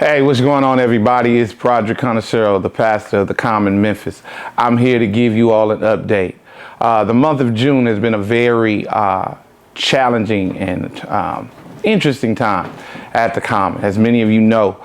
Hey, what's going on, everybody? It's Broderick Conocero, the pastor of the Common Memphis. I'm here to give you all an update. The month of June has been a very challenging and interesting time at the Common. As many of you know,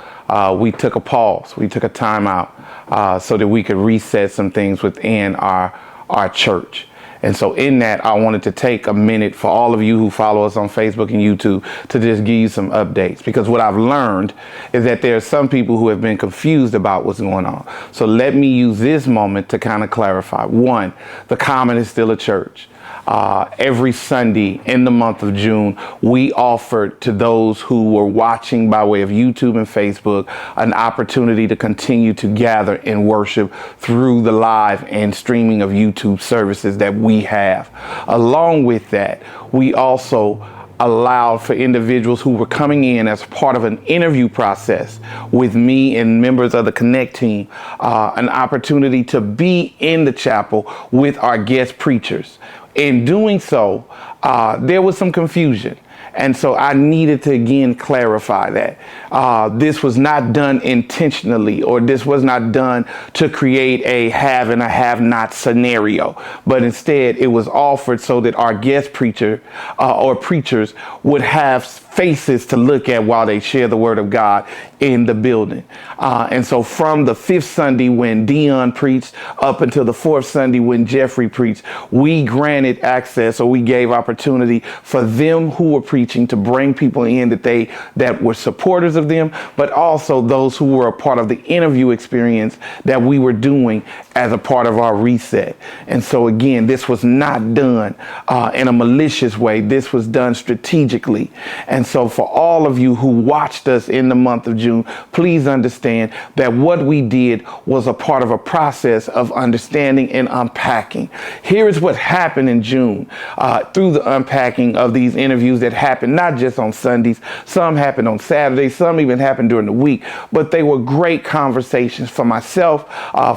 we took a pause. We took a time out so that we could reset some things within our church. And so in that, I wanted to take a minute for all of you who follow us on Facebook and YouTube to just give you some updates, because what I've learned is that there are some people who have been confused about what's going on. So let me use this moment to kind of clarify. One, the Common is still a church. Every Sunday in the month of June, we offered to those who were watching by way of YouTube and Facebook an opportunity to continue to gather and worship through the live and streaming of YouTube services that we have. Along with that, we also allowed for individuals who were coming in as part of an interview process with me and members of the Connect team, an opportunity to be in the chapel with our guest preachers. In doing so, there was some confusion. And so I needed to again clarify that this was not done intentionally, or this was not done to create a have and a have not scenario, but instead it was offered so that our guest preacher or preachers would have faces to look at while they share the word of God in the building. And so from the fifth Sunday when Dion preached up until the fourth Sunday when Jeffrey preached, we granted access, or we gave opportunity for them who were preaching to bring people in that were supporters of them, but also those who were a part of the interview experience that we were doing as a part of our reset. And so again, this was not done in a malicious way. This was done strategically. And so for all of you who watched us in the month of June, please understand that what we did was a part of a process of understanding and unpacking. Here is what happened in June through the unpacking of these interviews that happened not just on Sundays. Some happened on Saturdays. Some even happened during the week. But they were great conversations for myself,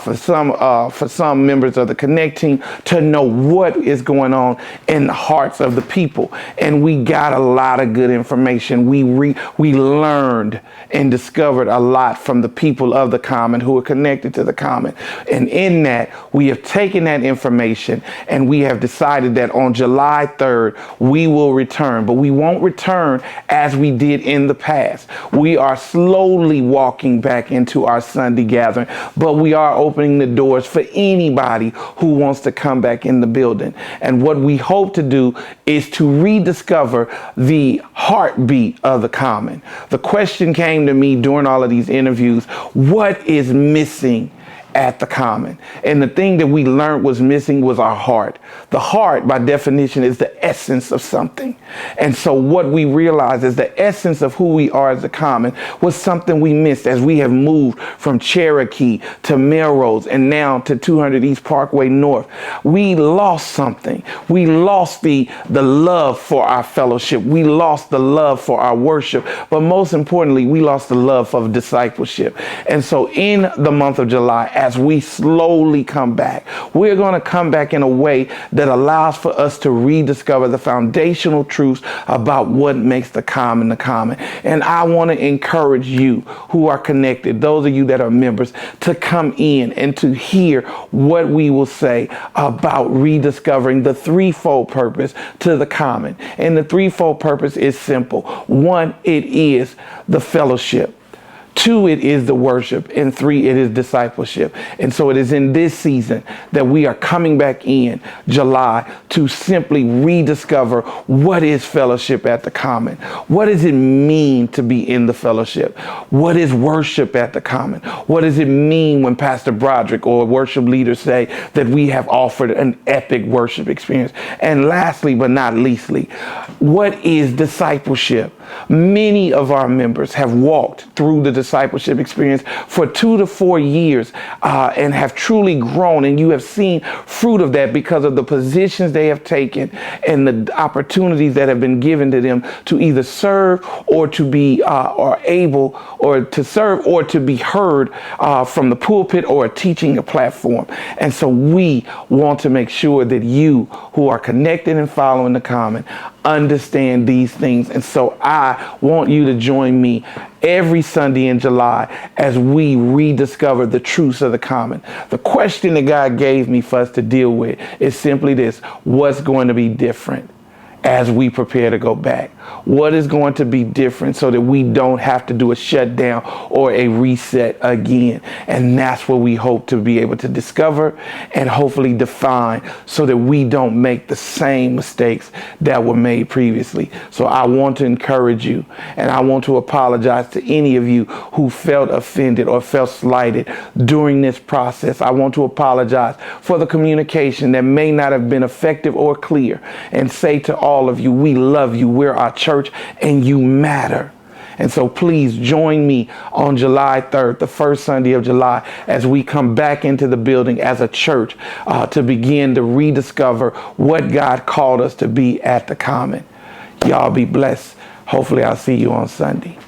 for some members of the Connect team, to know what is going on in the hearts of the people. And we got a lot of good information. We learned and discovered a lot from the people of the Common who are connected to the Common. And in that, we have taken that information and we have decided that on July 3rd, we will return. But we won't return as we did in the past. We are slowly walking back into our Sunday gathering, but we are opening the doors for anybody who wants to come back in the building. And what we hope to do is to rediscover the heartbeat of the Common. The question came to me during all of these interviews: what is missing at the Common? And the thing that we learned was missing was our heart. The heart, by definition, is the essence of something. And so what we realized is the essence of who we are as the Common was something we missed as we have moved from Cherokee to Melrose and now to 200 East Parkway North. We lost something. We lost the love for our fellowship. We lost the love for our worship. But most importantly, we lost the love of discipleship. And so in the month of July, as we slowly come back, we're going to come back in a way that allows for us to rediscover the foundational truths about what makes the Common the Common. And I want to encourage you who are connected, those of you that are members, to come in and to hear what we will say about rediscovering the threefold purpose to the Common. And the threefold purpose is simple. One, it is the fellowship. Two, it is the worship. And three, it is discipleship. And so it is in this season that we are coming back in July to simply rediscover what is fellowship at the Common. What does it mean to be in the fellowship? What is worship at the Common? What does it mean when Pastor Broderick or worship leaders say that we have offered an epic worship experience? And lastly, but not leastly, what is discipleship? Many of our members have walked through the discipleship experience for 2 to 4 years and have truly grown, and you have seen fruit of that because of the positions they have taken and the opportunities that have been given to them to either serve or to be or able or to serve or to be heard from the pulpit or a teaching platform. And so we want to make sure that you who are connected and following the Common understand these things. And so I I want you to join me every Sunday in July as we rediscover the truths of the common. The question that God gave me for us to deal with is simply this: what's going to be different as we prepare to go back? What is going to be different so that we don't have to do a shutdown or a reset again? And that's what we hope to be able to discover and hopefully define, so that we don't make the same mistakes that were made previously. So I want to encourage you, and I want to apologize to any of you who felt offended or felt slighted during this process. I want to apologize for the communication that may not have been effective or clear, and say to all of you, we love you. We're our church and you matter. And so please join me on July 3rd, the first Sunday of July, as we come back into the building as a church to begin to rediscover what God called us to be at the Common. Y'all be blessed. Hopefully I'll see you on Sunday.